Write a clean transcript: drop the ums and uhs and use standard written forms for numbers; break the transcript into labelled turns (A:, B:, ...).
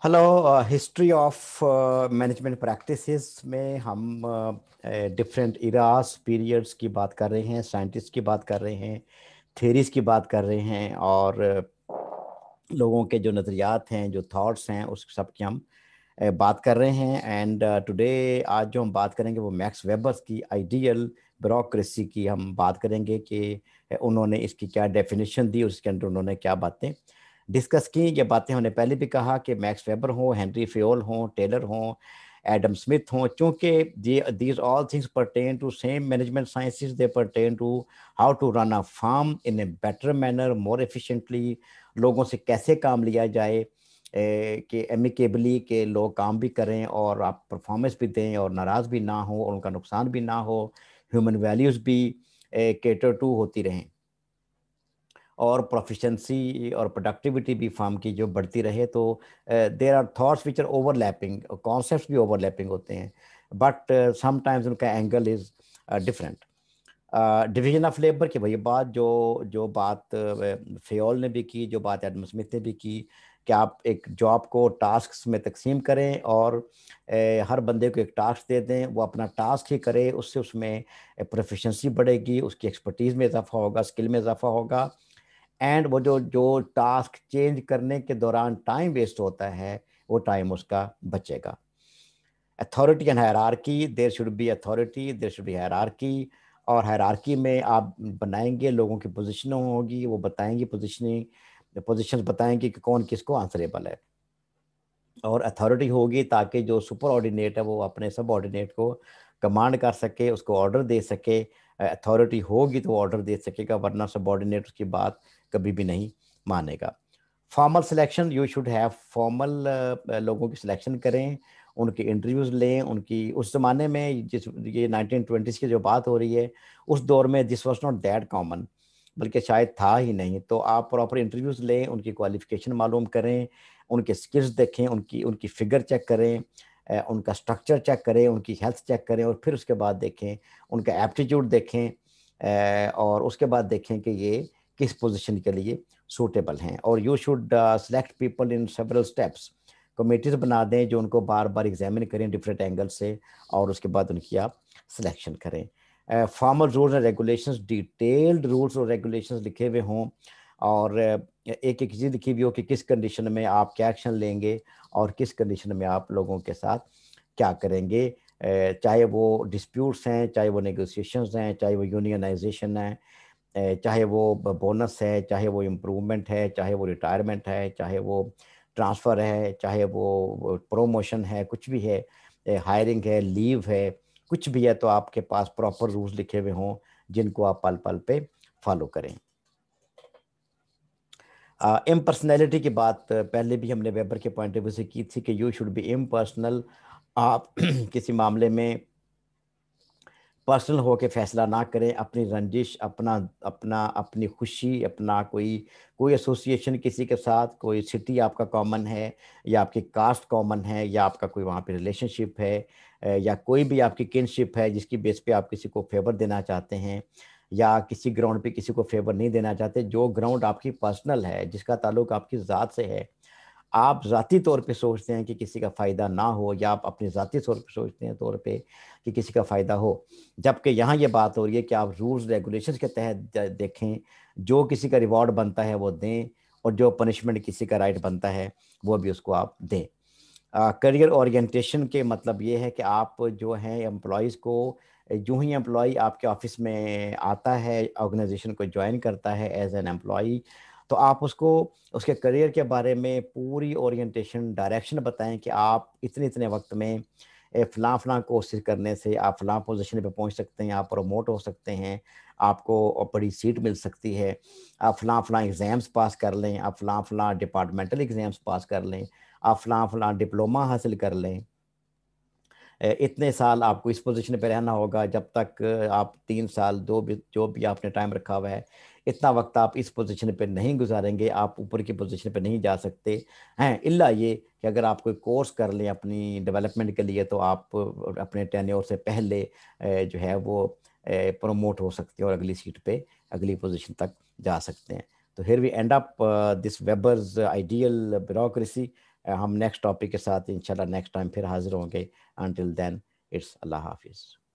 A: Hello. History of management practices में हम different eras periods की बात कर रहे हैं, साइंटिस्ट की बात कर रहे हैं, थेरीज की बात कर रहे हैं और लोगों के जो नज़रियात हैं, जो थॉट्स हैं, उस सब की हम बात कर रहे हैं। एंड टुडे आज जो हम बात करेंगे वो मैक्स वेबर्स की आइडियल ब्यूरोक्रेसी की हम बात करेंगे कि उन्होंने इसकी क्या डेफिनेशन दी, उसके अंदर उन्होंने क्या बातें डिस्कस की। ये बातें हमने पहले भी कहा कि मैक्स वेबर हों, हेनरी फेयोल हों, टेलर हों, एडम स्मिथ हों, चूँकि these all things pertain to same management sciences, they pertain to how to run a farm in a better manner, more efficiently, लोगों से कैसे काम लिया जाए कि एमिकेबली के लोग काम भी करें और आप परफॉर्मेंस भी दें और नाराज़ भी ना हो और उनका नुकसान भी ना हो, ह्यूमन वैल्यूज़ भी केटर टू होती रहें और प्रोफिशेंसी और प्रोडक्टिविटी भी फार्म की जो बढ़ती रहे। तो there are thoughts which are overlapping, concepts भी ओवरलैपिंग होते हैं, बट समटाइम्स उनका angle is different. Division of labour की वही बात जो जो बात फेयोल ने भी की, जो बात एडम स्मिथ ने भी की, कि आप एक जॉब को टास्क्स में तकसीम करें और हर बंदे को एक टास्क दे दें, वो अपना टास्क ही करे, उससे उसमें प्रोफिशेंसी बढ़ेगी, उसकी एक्सपर्टीज़ में इजाफा होगा, स्किल में इजाफा होगा। एंड वो जो जो टास्क चेंज करने के दौरान टाइम वेस्ट होता है, वो टाइम उसका बचेगा। Authority and hierarchy, there should be authority, there should be hierarchy, और हायरार्की में आप बनाएंगे, लोगों की पोजीशन होगी, वो बताएंगे पोजीशनिंग, पोजीशंस बताएंगे कि कौन किसको आंसरेबल है, और अथॉरिटी होगी ताकि जो सुपर ऑर्डिनेट है वो अपने सब ऑर्डिनेट को कमांड कर सके, उसको ऑर्डर दे सके। अथॉरिटी होगी तो वो ऑर्डर दे सकेगा, वरना सब ऑर्डिनेट उसकी बात कभी भी नहीं मानेगा। Formal selection, you should have formal, लोगों की सिलेक्शन करें, उनके इंटरव्यूज़ लें, उनकी उस ज़माने में जिस ये 1920s की जो बात हो रही है, उस दौर में this was not that common, बल्कि शायद था ही नहीं। तो आप प्रॉपर इंटरव्यूज़ लें, उनकी क्वालिफ़िकेशन मालूम करें, उनके स्किल्स देखें, उनकी उनकी फ़िगर चेक करें, उनका स्ट्रक्चर चेक करें, उनकी हेल्थ चेक करें, और फिर उसके बाद देखें उनका एप्टीट्यूड देखें, और उसके बाद देखें कि ये किस पोजीशन के लिए सूटेबल हैं। और you should select people in several steps, committees बना दें जो उनको बार बार एग्जामिन करें डिफरेंट एंगल से, और उसके बाद उनकी आप सिलेक्शन करें। Formal rules and regulations, detailed rules और रेगुलेशंस लिखे हुए हों, और एक एक चीज़ लिखी हुई हो कि किस कंडीशन में आप क्या एक्शन लेंगे और किस कंडीशन में आप लोगों के साथ क्या करेंगे, चाहे वो डिस्प्यूट्स हैं, चाहे वो नेगोशिएशंस हैं, चाहे वो यूनियनाइजेशन है, चाहे वो बोनस है, चाहे वो इम्प्रूवमेंट है, चाहे वो रिटायरमेंट है, चाहे वो ट्रांसफ़र है, चाहे वो प्रोमोशन है, कुछ भी है, हायरिंग है, लीव है, कुछ भी है, तो आपके पास प्रॉपर रूल्स लिखे हुए हों जिनको आप पल पल पे फॉलो करें। इम्पर्सनैलिटी की बात पहले भी हमने वेबर के पॉइंट ऑफ व्यू से की थी कि यू शुड बी इम्पर्सनल। आप किसी मामले में पर्सनल होकर फैसला ना करें, अपनी रंजिश, अपना अपना अपनी खुशी, अपना कोई कोई एसोसिएशन किसी के साथ, कोई सिटी आपका कॉमन है, या आपकी कास्ट कॉमन है, या आपका कोई वहाँ पे रिलेशनशिप है, या कोई भी आपकी किनशिप है जिसकी बेस पे आप किसी को फेवर देना चाहते हैं, या किसी ग्राउंड पे किसी को फेवर नहीं देना चाहते, जो ग्राउंड आपकी पर्सनल है, जिसका ताल्लुक आपकी ज़ात से है, आप ज़ाती तौर पे सोचते हैं कि किसी का फ़ायदा ना हो, या आप अपने ज़ाती तौर पे कि किसी का फ़ायदा हो, जबकि यहाँ ये बात हो रही है कि आप रूल्स रेगुलेशंस के तहत देखें, जो किसी का रिवॉर्ड बनता है वो दें, और जो पनिशमेंट किसी का राइट बनता है वो भी उसको आप दें। करियर ओरिएंटेशन के मतलब ये है कि आप जो हैं एम्प्लॉयज़ को, जो ही एम्प्लॉय आपके ऑफिस में आता है, ऑर्गेनाइजेशन को ज्वाइन करता है एज एन एम्प्लॉय, तो आप उसको उसके करियर के बारे में पूरी ओरिएंटेशन, डायरेक्शन बताएं कि आप इतने इतने वक्त में फ़लाँ फ़लाँ कोर्सेज़ करने से आप फ़लाँ पोजीशन पे पहुंच सकते हैं, आप प्रमोट हो सकते हैं, आपको बड़ी सीट मिल सकती है, आप फ़लाँ फ़लाँ एग्ज़ाम्स पास कर लें, आप फ़लाँ फ़लाँ डिपार्टमेंटल एग्ज़ाम्स पास कर लें, आप फ़लाँ फ़लाँ डिप्लोमा हासिल कर लें, इतने साल आपको इस पोजीशन पे रहना होगा, जब तक आप 3 साल जो भी आपने टाइम रखा हुआ है, इतना वक्त आप इस पोजीशन पे नहीं गुजारेंगे, आप ऊपर की पोजीशन पे नहीं जा सकते हैं, इल्ला ये कि अगर आप कोई कोर्स कर लें अपनी डेवलपमेंट के लिए, तो आप अपने टेन्योर से पहले जो है वो प्रमोट हो सकते हैं और अगली सीट पे, अगली पोजीशन तक जा सकते हैं। तो here we end up this Weber's ideal bureaucracy, ہم نیکسٹ ٹاپک کے ساتھ انشاءاللہ نیکسٹ ٹائم پھر حاضر ہوں گے. انٹل دین اٹس اللہ حافظ.